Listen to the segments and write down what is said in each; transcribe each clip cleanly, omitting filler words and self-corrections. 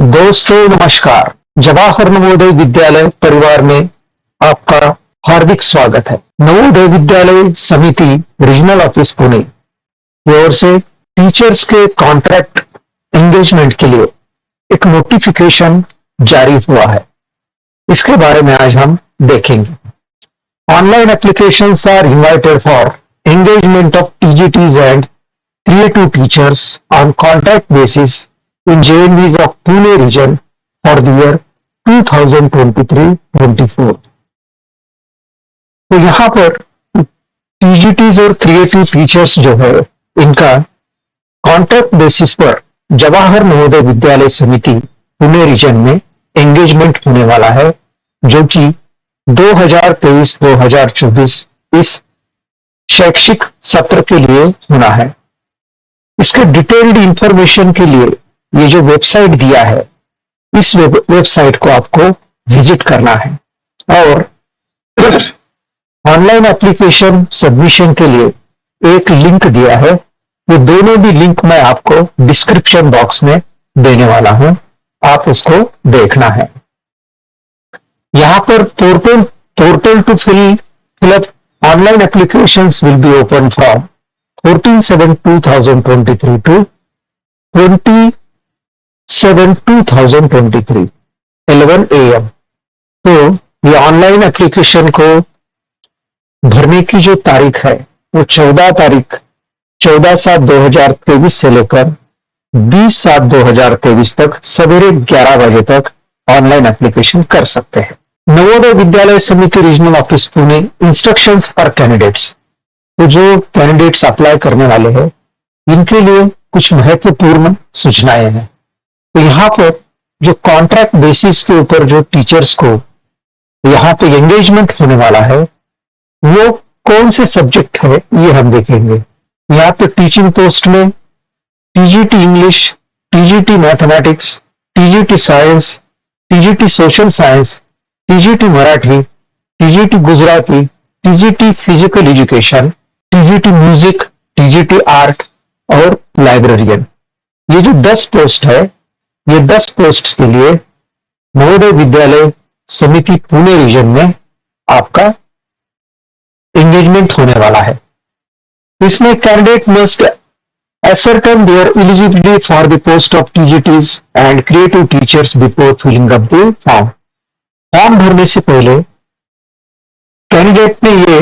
दोस्तों नमस्कार। जवाहर नवोदय विद्यालय परिवार में आपका हार्दिक स्वागत है। नवोदय विद्यालय समिति रीजनल ऑफिस पुणे की ओर से टीचर्स के कॉन्ट्रैक्ट एंगेजमेंट के लिए एक नोटिफिकेशन जारी हुआ है। इसके बारे में आज हम देखेंगे। Online applications are invited for engagement of TGTs and creative teachers on contract basis in JNVs of Pune region for the year 2023-24। तो यहाँ पर TGTs और क्रिएटिव टीचर्स जो है इनका कॉन्ट्रैक्ट बेसिस पर जवाहर नवोदय विद्यालय समिति पुणे रीजन में एंगेजमेंट होने वाला है, जो कि 2023-2024 इस शैक्षिक सत्र के लिए होना है। इसके डिटेल्ड इंफॉर्मेशन के लिए ये जो वेबसाइट दिया है, इस वेबसाइट को आपको विजिट करना है और ऑनलाइन एप्लीकेशन सबमिशन के लिए एक लिंक दिया है। वो दोनों भी लिंक मैं आपको डिस्क्रिप्शन बॉक्स में देने वाला हूं, आप उसको देखना है। यहां पर portal to fill up online applications will be open from 14/7/2023 to 20/7/2023 11 AM। तो ये ऑनलाइन एप्लीकेशन को भरने की जो तारीख है वो 14/7/2023 से लेकर 20/7/2023 तक सवेरे 11 बजे तक ऑनलाइन एप्लीकेशन कर सकते हैं। नवोदय विद्यालय समिति regional office Pune instructions for candidates. तो जो कैंडिडेट्स अप्लाई करने वाले हैं इनके लिए कुछ महत्वपूर्ण सूचनाएं हैं। तो यहाँ पर जो कॉन्ट्रैक्ट बेसिस के ऊपर जो टीचर्स को यहाँ पे एंगेजमेंट होने वाला है वो कौन से सब्जेक्ट है ये हम देखेंगे। यहाँ पे टीचिंग पोस्ट में TGT English, TGT mathematics, TGT science, TGT social science, TGT Marathi, TGT Gujarati, TGT physical education, TGT music, TGT art और लाइब्रेरियन। ये जो 10 पोस्ट है, ये 10 पोस्ट के लिए नवोदय विद्यालय समिति पुणे रीजन में आपका एंगेजमेंट होने वाला है। इसमें candidate must ascertain their eligibility for the post of TGTs and creative teachers before filling up the form। Form भरने से पहले कैंडिडेट ने ये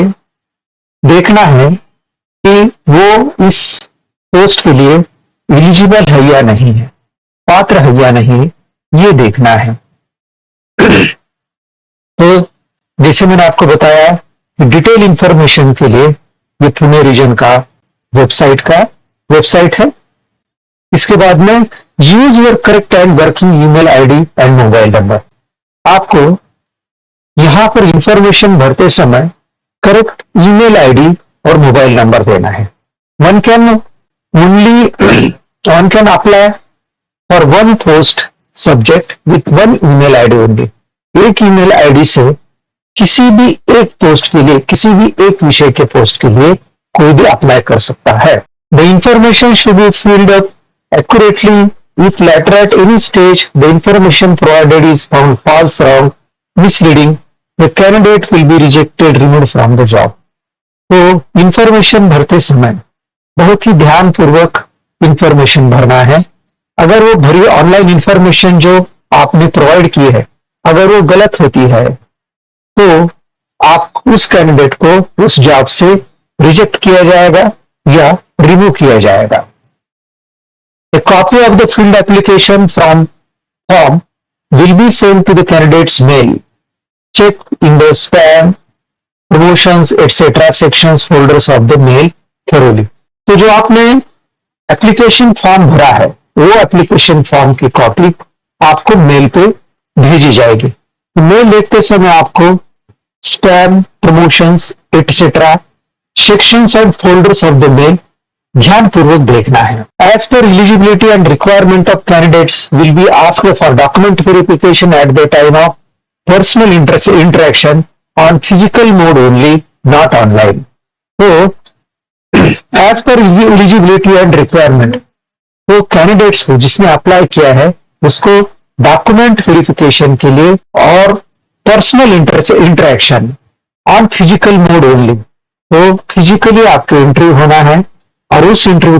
देखना है कि वो इस पोस्ट के लिए एलिजिबल है या नहीं है, पात्र है या नहीं, ये देखना है। तो जैसे मैंने आपको बताया कि डिटेल इंफॉर्मेशन के लिए ये पुणे रीजन का वेबसाइट है। इसके बाद में use your correct and working email ID and mobile number. आपको यहां पर इंफॉर्मेशन भरते समय करेक्ट ईमेल आईडी और मोबाइल नंबर देना है। One can apply for one post subject with one email ID only. एक ईमेल आईडी से किसी भी एक पोस्ट के लिए, किसी भी एक विषय के पोस्ट के लिए कोई भी अप्लाई कर सकता है। The information should be filled up accurately. If later at any stage the information provided is found false, wrong, misleading, the candidate will be rejected, removed from the job। तो information भरते समय बहुत ही ध्यानपूर्वक information भरना है। अगर वो भरी ऑनलाइन इंफॉर्मेशन जो आपने प्रोवाइड की है अगर वो गलत होती है तो आप उस कैंडिडेट को उस जॉब से रिजेक्ट किया जाएगा या रिमूव किया जाएगा। A copy of the filled application form will be sent to the candidate's mail. Check in the spam, promotions, etc. sections folders of the mail thoroughly। तो जो आपने एप्लीकेशन फॉर्म भरा है वो एप्लीकेशन फॉर्म की copy आपको mail पे भेजी जाएगी। तो मेल देखते समय आपको spam, promotions, etc. sections and folders of the mail ध्यानपूर्वक देखना है। As per eligibility and requirement of candidates will be asked for document verification at the time of personal interaction on physical mode only, not online। तो as per eligibility and requirement तो candidates को जिसने apply किया है उसको document verification के लिए और personal interaction on physical mode only. तो फिजिकली आपके इंटरव्यू होना है और उस इंटरव्यू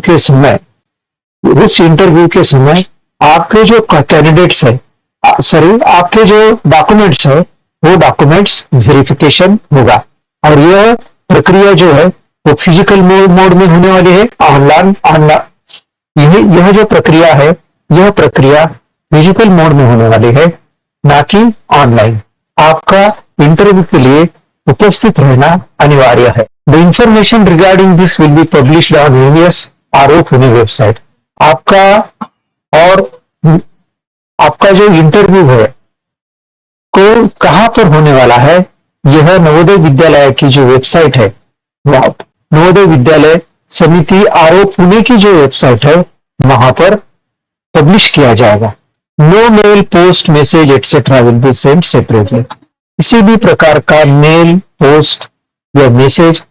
के समय आपके जो कैंडिडेट्स है, सॉरी, आपके जो डॉक्यूमेंट्स है वो डॉक्यूमेंट्स वेरिफिकेशन होगा। और यह प्रक्रिया जो है वो फिजिकल मोड में होने वाली है, ऑनलाइन यह जो प्रक्रिया है, यह प्रक्रिया फिजिकल मोड में होने वाली है, ना कि ऑनलाइन। आपका इंटरव्यू के लिए उपस्थित रहना अनिवार्य है। The information regarding this will be published on यूनियस आरओ पुणे वेबसाइट। आपका जो इंटरव्यू है को कहां पर होने वाला है, यह नवोदय विद्यालय की जो वेबसाइट है, नवोदय विद्यालय समिति आरओ पुणे की जो वेबसाइट है वहां पर पब्लिश किया जाएगा। No mail, post, message etcetera will be send separately. किसी भी प्रकार का मेल, पोस्ट या मैसेज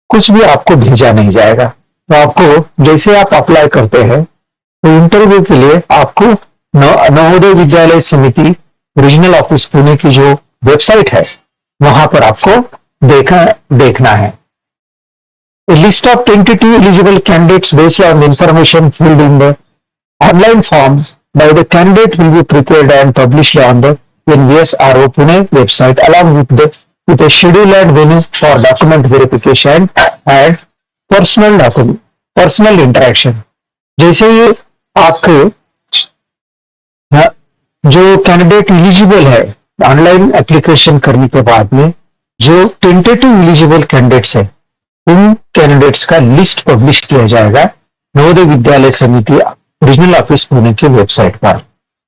कुछ भी आपको भेजा नहीं जाएगा। तो आपको जैसे आप अप्लाई करते हैं तो इंटरव्यू के लिए आपको नवोदय विद्यालय समिति रीजनल ऑफिस पुणे की जो वेबसाइट है वहां पर आपको देखना है। A list of tentative eligible candidates based on the information filled in the online forms by the candidate will be prepared and published on the NVS RO Pune website along with a schedule and venue for document verification and personal interaction। जैसे ही आपके जो candidate eligible है online application करने के बाद में, जो tentative eligible candidates है उन कैंडिडेट्स का लिस्ट पब्लिश किया जाएगा नवोदय विद्यालय समिति रीजनल ऑफिस पुणे की वेबसाइट पर।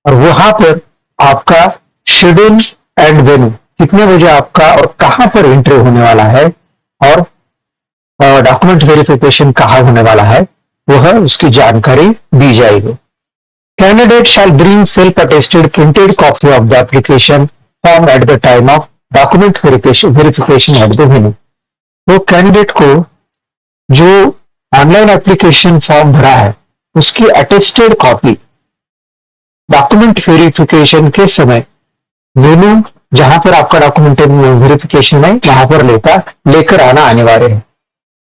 और वहां पर आपका शेड्यूल एंड वेन्यू, कितने बजे आपका और कहां पर एंट्री होने वाला है और डॉक्यूमेंट वेरिफिकेशन कहां होने वाला है, वह उसकी जानकारी दी जाएगी। Candidate shell bring self attested printed copy of the application form at the time of document verification at the venue. तो कैंडिडेट को जो ऑनलाइन एप्लीकेशन फॉर्म भरा है उसकी अटेस्टेड कॉपी डॉक्यूमेंट वेरिफिकेशन के समय वेन्यू जहां पर आपका डॉक्यूमेंट वेरिफिकेशन है वहां पर लेकर आना अनिवार्य है।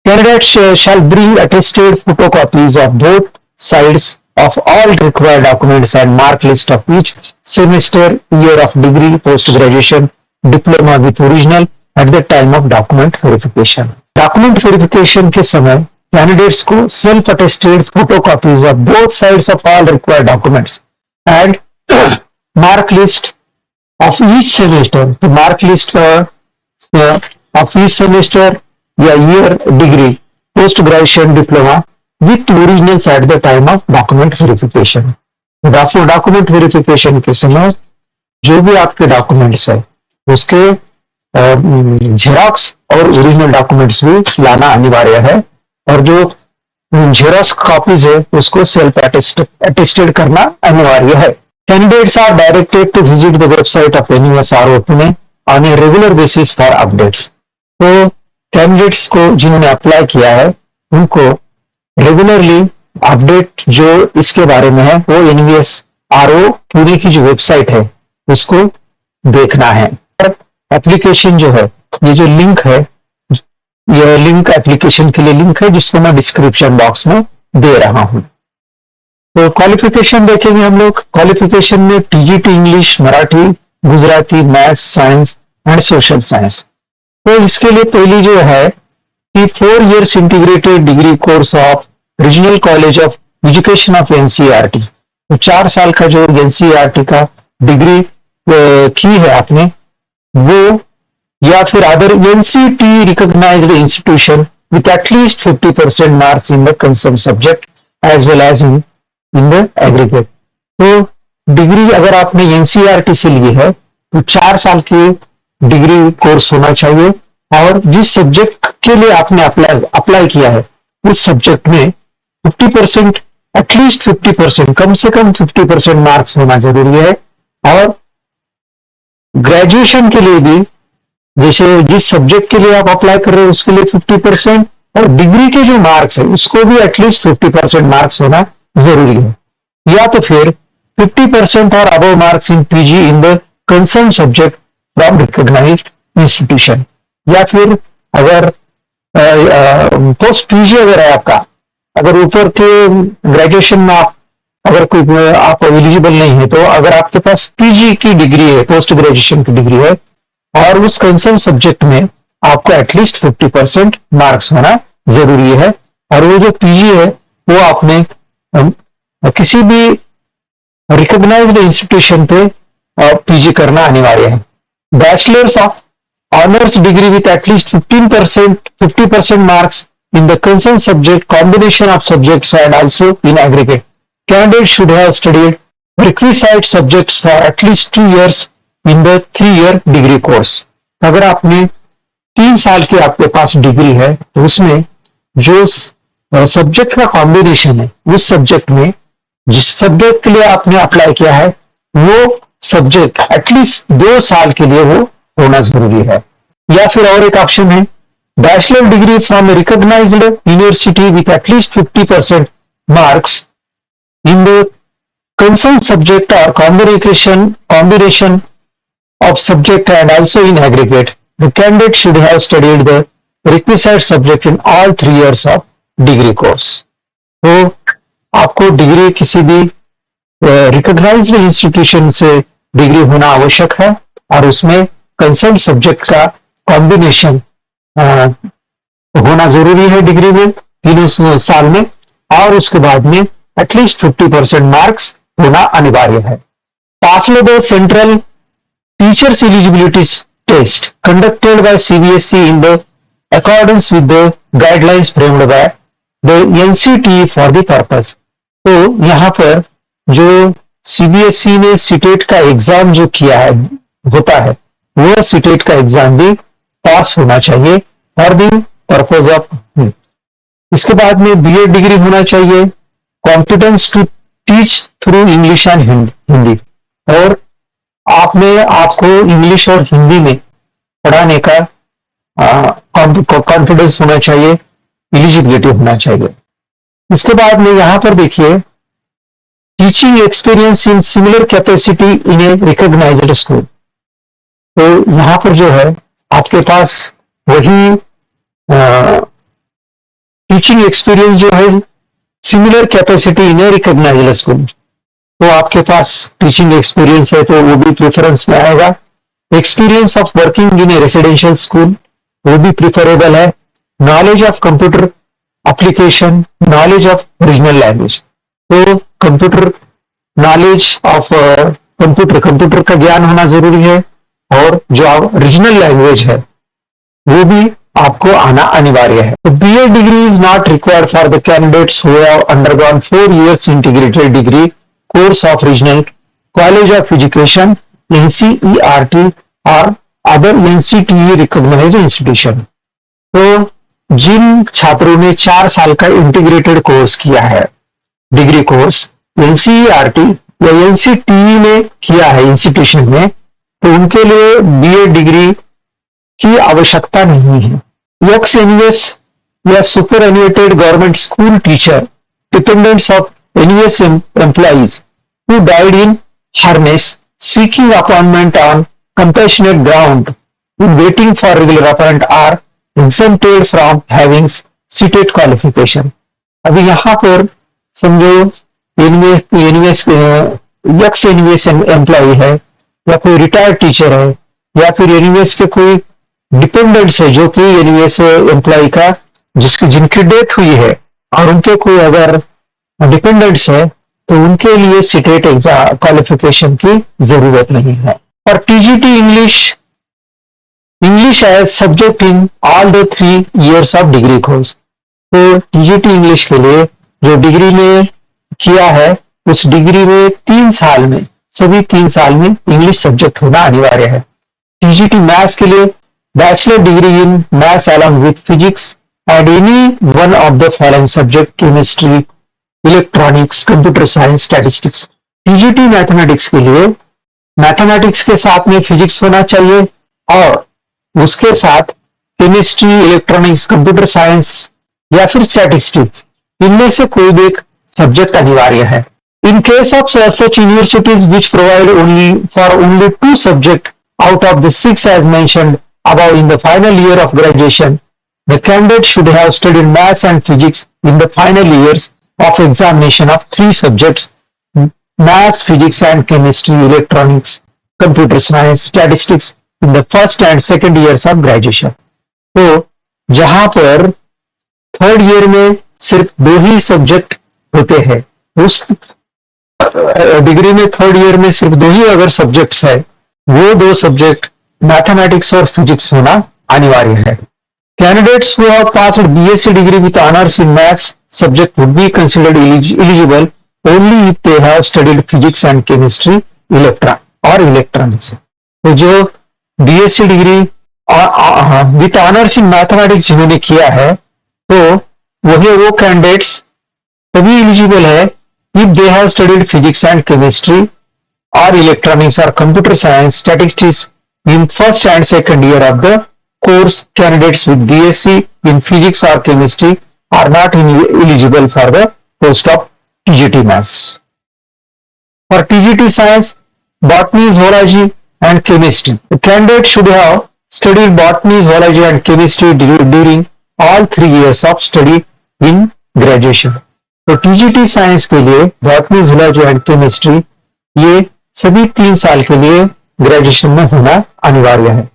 Candidate shell bring attested photocopies of both sides of all required documents and mark list of each semester, year of degree, post graduation, diploma with original at the time of document verification। document verification के समय candidates को self attested photocopies of both sides of all required documents and mark list of each semester, तो mark list of each semester या year, degree, post graduation, diploma with originals at the time of document verification। Document verification के समय जो भी आपके documents है उसके xerox और ओरिजिनल डॉक्यूमेंट्स भी लाना अनिवार्य है। और जो जेरॉक्स कॉपीज है उसको सेल्फ अटेस्टेड करना अनिवार्य है। Candidates are directed to visit the website of NVS RO Pune on a regular basis for updates. तो कैंडिडेट्स को जिन्होंने अप्लाई किया है उनको रेगुलरली अपडेट जो इसके बारे में है वो NVS RO पुणे की जो वेबसाइट है उसको देखना है। और एप्लीकेशन जो है, ये जो लिंक है, यह लिंक एप्लीकेशन के लिए लिंक है जिसको मैं डिस्क्रिप्शन बॉक्स में दे रहा हूं। तो क्वालिफिकेशन देखेंगे हम लोग। क्वालिफिकेशन में TGT English, Marathi, Gujarati, maths, science and social science. तो इसके लिए पहली जो है कि 4 years integrated degree course of regional college of education of NCERT। तो 4 साल का जो NCERT का डिग्री की है आपने वो, या फिर other NCT recognised institution with at least 50% marks in the concern subject as well as in the aggregate. तो डिग्री अगर आपने NCERT से ली है तो 4 साल की डिग्री कोर्स होना चाहिए और जिस सब्जेक्ट के लिए आपने अप्लाई किया है उस सब्जेक्ट में 50%, एटलीस्ट 50%, कम से कम 50% मार्क्स होना जरूरी है। और ग्रेजुएशन के लिए भी जैसे जिस सब्जेक्ट के लिए आप अप्लाई कर रहे हो उसके लिए 50% और डिग्री के जो मार्क्स है उसको भी एटलीस्ट 50% मार्क्स होना जरूरी है। या तो फिर 50% or above marks in PG in the concerned subject from recognized institution। या फिर अगर पोस्ट पीजी अगर है आपका, अगर ऊपर के ग्रेजुएशन में आप अगर कोई आप एलिजिबल नहीं है, तो अगर आपके पास पीजी की डिग्री है, पोस्ट ग्रेजुएशन की डिग्री है, और उस कंसर्न सब्जेक्ट में आपको एटलीस्ट 50% मार्क्स होना जरूरी है। और वो जो पीजी है वो आपने किसी भी रिकॉग्नाइज्ड इंस्टीट्यूशन पे पीजी करना अनिवार्य है। Bachelors of honours degree with at least 50% marks in the concerned subject, combination of subjects and also in aggregate. Candidates should have studied requisite subjects for at least 2 years in the 3-year degree course। अगर आपने 3 साल की आपके पास degree है, तो उसमें जो subject का कॉम्बिनेशन है, उस सब्जेक्ट में जिस सब्जेक्ट के लिए आपने अप्लाई किया है, वो सब्जेक्ट एटलीस्ट 2 साल के लिए वो होना जरूरी है। या फिर और एक ऑप्शन है, bachelor degree from a recognised university with at least 50% marks in the concern subject और combination of subject and also in aggregate. The candidate should have studied the requisite subject in all 3 years of degree course। तो आपको degree किसी भी recognised institution से degree होना आवश्यक है, और उसमें कंसर्न सब्जेक्ट का कॉम्बिनेशन होना जरूरी है डिग्री में 3 साल में, और उसके बाद में एटलीस्ट 50% मार्क्स होना अनिवार्य है। Pass the central teachers eligibility test conducted by CBSE in the accordance with the guidelines framed by the NCT for the purpose. तो यहाँ पर जो सीबीएसई ने सीटेट का एग्जाम जो किया है होता है, वो सीटेट का एग्जाम भी पास होना चाहिए फॉर द पर्पज ऑफ। इसके बाद में बीएड डिग्री होना चाहिए, competence to teach through English and Hindi, और आपको इंग्लिश और हिंदी में पढ़ाने का कॉन्फिडेंस होना चाहिए, एलिजिबिलिटी होना चाहिए। इसके बाद में यहां पर देखिए, teaching experience in similar capacity in a recognised school. तो यहां पर जो है आपके पास वही टीचिंग एक्सपीरियंस जो है similar capacity in a recognised school, तो आपके पास टीचिंग एक्सपीरियंस है तो वो भी प्रेफरेंस में आएगा। Experience of working in A residential school, वो भी प्रिफरेबल है। Knowledge of computer application, knowledge of regional language, तो कंप्यूटर नॉलेज ऑफ कंप्यूटर का ज्ञान होना जरूरी है, और जो रीजनल लैंग्वेज है वो भी आपको आना अनिवार्य है। तो B Ed degree is not required for the candidates who have undergone 4 years integrated degree course of regional college of education NCERT और अदर NCTE रिकॉग्नाइज्ड इंस्टीट्यूशन। तो जिन छात्रों ने 4 साल का इंटीग्रेटेड कोर्स किया है, डिग्री कोर्स NCERT या NCTE में किया है इंस्टीट्यूशन में, तो उनके लिए बीएड डिग्री की आवश्यकता नहीं है। एक्स एनवीएस या superannuated government school teacher, dependents of NVS employees who died in harness seeking appointment on compassionate ground in waiting for regular appointment are exempted from having CTET qualification। अभी यहां पर समझो NVS x NVS employ है, या कोई retired teacher है, या फिर एनवीएस के कोई डिपेंडेंट्स है जो कि एनवीएस एम्प्लॉय का जिनकी डेथ हुई है, और उनके कोई अगर डिपेंडेंट्स है, तो उनके लिए सीटेट एग्जाम क्वालिफिकेशन की जरूरत नहीं है। और TGT English as subject in all the 3 years of degree course. तो टीजीटी इंग्लिश के लिए जो डिग्री में किया है, उस डिग्री में 3 साल में, सभी 3 साल में इंग्लिश सब्जेक्ट होना अनिवार्य है। टीजीटी मैथ्स के लिए bachelor degree in maths along with physics and any one of the following subject, chemistry, electronics, computer science, statistics. TGT mathematics के लिए मैथमेटिक्स के साथ में फिजिक्स होना चाहिए, और उसके साथ केमिस्ट्री, इलेक्ट्रॉनिक्स, कंप्यूटर साइंस या फिर स्टैटिस्टिक्स, इनमें से कोई भी एक सब्जेक्ट अनिवार्य है। In case of such universities which provide only two subjects out of the six as mentioned above in the final year of graduation, the candidate should have studied maths and physics in the final years of examination of three subjects: maths, physics and chemistry, electronics, computer science, statistics in the first and second years of graduation. तो जहां पर third year में सिर्फ दो ही subject होते हैं, उस degree में थर्ड ईयर में सिर्फ दो ही अगर सब्जेक्ट्स है, वो दो सब्जेक्ट मैथमेटिक्स और फिजिक्स होना अनिवार्य है. Candidates who have passed BSc degree with honors in maths subject would be considered eligible only if they have studied physics and chemistry, electronics. तो जो BSc degree with honours in mathematics जिन्होंने किया है, तो वही वो कैंडिडेट्स तभी eligible है if they have studied physics and chemistry or electronics or computer science, statistics in first and second year of the course. Candidates with BSc in physics or chemistry are not eligible for the post of TGT Maths. For TGT Science, botany, zoology and chemistry, the candidate should have studied botany, zoology and chemistry during all 3 years of study in graduation. तो TGT science के लिए botany, zoology and chemistry ये सभी 3 साल के लिए graduation में होना अनिवार्य है.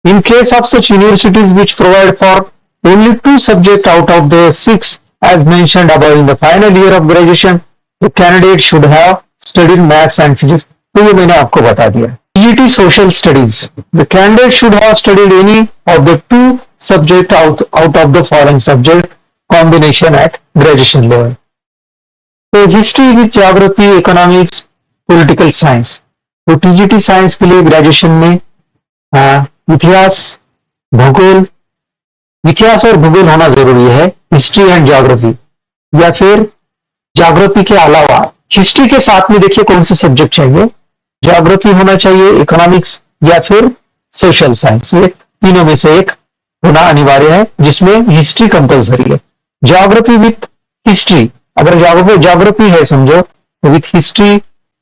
In case of such universities which provide for only 2 subject out of the 6 as mentioned above in the final year of graduation, the candidate should have studied maths and physics. तो ये मैंने आपको बता दिया. TGT social studies, the candidate should have studied any of the 2 subject out of the following subject combination at graduation level. तो history with geography, economics, political science. तो TGT science के लिए ग्रेजुएशन में इतिहास और भूगोल होना जरूरी है, हिस्ट्री एंड ज्योग्राफी. या फिर ज्योग्राफी के अलावा हिस्ट्री के साथ में देखिए कौन से सब्जेक्ट चाहिए, ज्योग्राफी होना चाहिए, इकोनॉमिक्स या फिर सोशल साइंस. ये तीनों में से एक होना अनिवार्य है, जिसमें हिस्ट्री कंपल्सरी है. ज्योग्राफी विथ हिस्ट्री, अगर ज्योग्राफी है समझो, तो with history,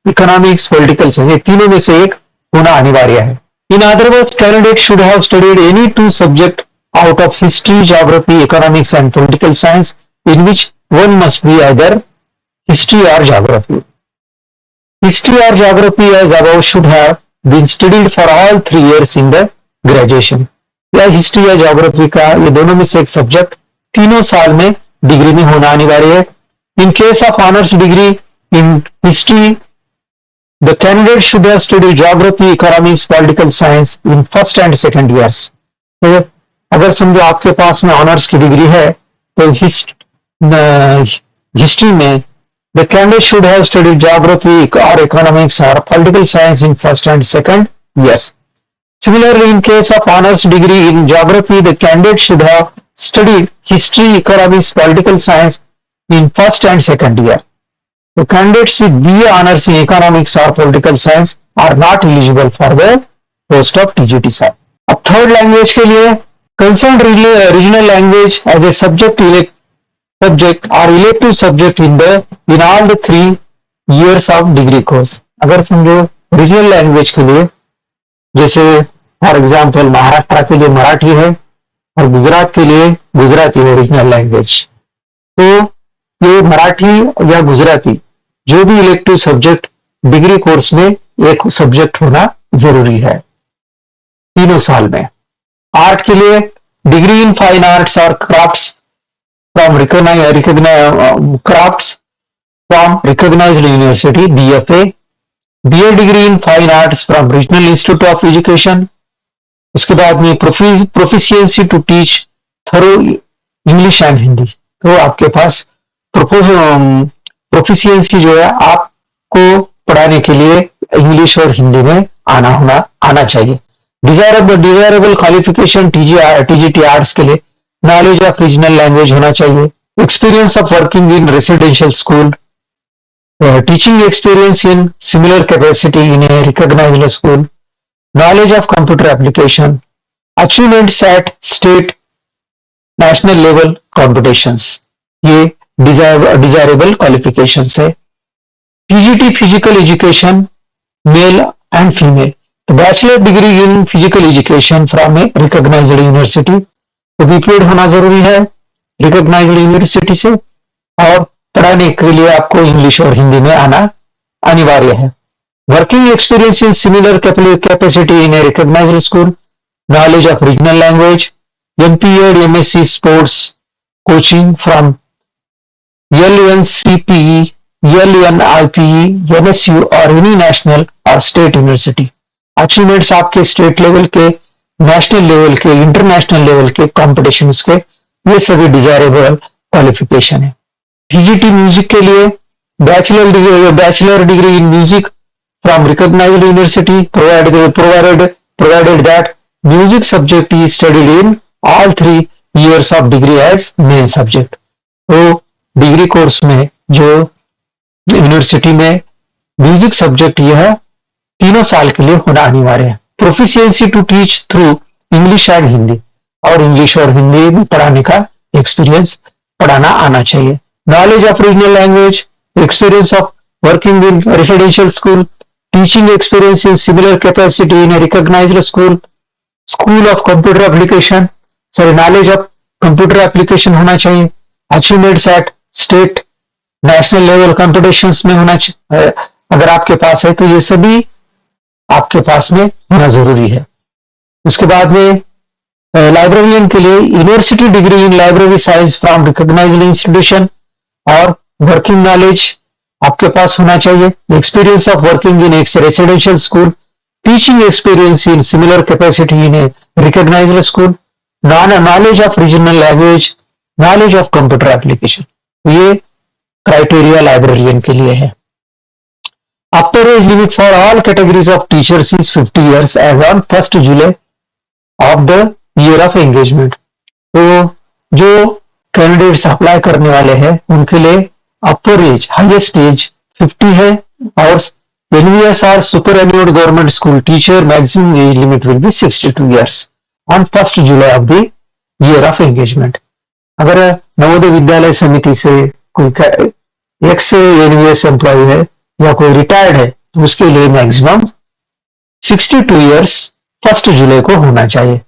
economics, political science, ये तीनों में से एक होना अनिवार्य है. In other words, candidate should have studied any 2 subject out of history, geography, economics and political science in which one must be either history और ज्योग्राफी. हिस्ट्री और geography as above should have been studied for all 3 years in the graduation. या history या geography का ये दोनों में से एक सब्जेक्ट तीनों साल में डिग्री में होना अनिवार्य है. In case of honors degree in history, the candidate should have studied geography, economics, political science in first and second years. तो अगर समझो आपके पास में ऑनर्स की डिग्री है, तो हिस्ट्री में the candidate should have studied geography or economics or political science in first and second years. Similarly, in case of honors degree in geography, the candidate should have studied history, economics, political science in first and second year. The candidates with BA honors in economics or political science are not eligible for the post of TGT Sci. अब third language के लिए concerned regional language as a subject or elective subject in all the 3 years of degree course. अगर समझो regional language के लिए, जैसे for example Maharashtra के लिए मराठी है और गुजरात के लिए गुजराती है रीजनल लैंग्वेज, तो ये मराठी या गुजराती जो भी इलेक्टिव सब्जेक्ट डिग्री कोर्स में एक सब्जेक्ट होना जरूरी है तीनों साल में. आर्ट के लिए डिग्री इन फाइन आर्ट्स और crafts from recognised university, BFA. BA degree in fine arts from regional institute of education. उसके बाद में proficiency to teach through English and Hindi. तो आपके पास प्रोफिशिएंसी जो है आपको पढ़ाने के लिए इंग्लिश और हिंदी में आना चाहिए. डिजायरेबल क्वालिफिकेशन TGT आर्ट्स के लिए नॉलेज ऑफ रीजनल लैंग्वेज होना चाहिए, experience of working in residential school, teaching experience in similar capacity in a recognised school, knowledge of computer application, achievements at state national level competitions. ये desirable qualification है. PGT physical education male and female, bachelor degree in physical education from a recognised university, तो B P Ed होना जरूरी है recognised university से, और पढ़ाने के लिए आपको इंग्लिश और हिंदी में आना अनिवार्य है। Working experience in similar capacity in a recognised school, knowledge of regional language, MPEd, MSc sports coaching from LNCPE, LNIPE, MSU or any national or state university. Achievements आपके स्टेट लेवल के, national level के, international level के competitions के, ये सभी desirable qualification है। TGT music के लिए bachelor degree in music from recognized university provided that music subject is studied in all 3 years of degree as main subject। तो डिग्री कोर्स में जो यूनिवर्सिटी में म्यूजिक सब्जेक्ट यह 3 साल के लिए होना अनिवार्य है। Proficiency to teach through English and Hindi, और इंग्लिश और हिंदी में पढ़ाने का एक्सपीरियंस पढ़ाना आना चाहिए। Knowledge of regional language, experience of working in residential school, teaching experience in similar capacity in a recognized school of computer application, knowledge of computer application होना चाहिए। achievements at state national level competitions में होना चाहिए, अगर आपके पास है तो ये सभी आपके पास में होना जरूरी है। उसके बाद में लाइब्रेरियन के लिए university degree in library science from recognised institution, और वर्किंग नॉलेज आपके पास होना चाहिए। एक्सपीरियंस ऑफ वर्किंग इन एक residential school, teaching experience in similar capacity in a recognised school, knowledge of regional language, knowledge of computer application, ये criteria librarian के लिए है। Upper age limit for all categories of teachers is 50 years age on 1 July of the year of engagement. तो जो candidates apply करने वाले हैं उनके लिए अपर एज हाईएस्ट एज 50 है, और NVSR super annual government school teacher maximum age limit will be 62 years on 1 July of the year of engagement. अगर नवोदय विद्यालय समिति से कोई एक्स एनवीएस एम्प्लॉय है या कोई रिटायर्ड है तो उसके लिए मैक्सिमम 62 years 1 जुलाई को होना चाहिए।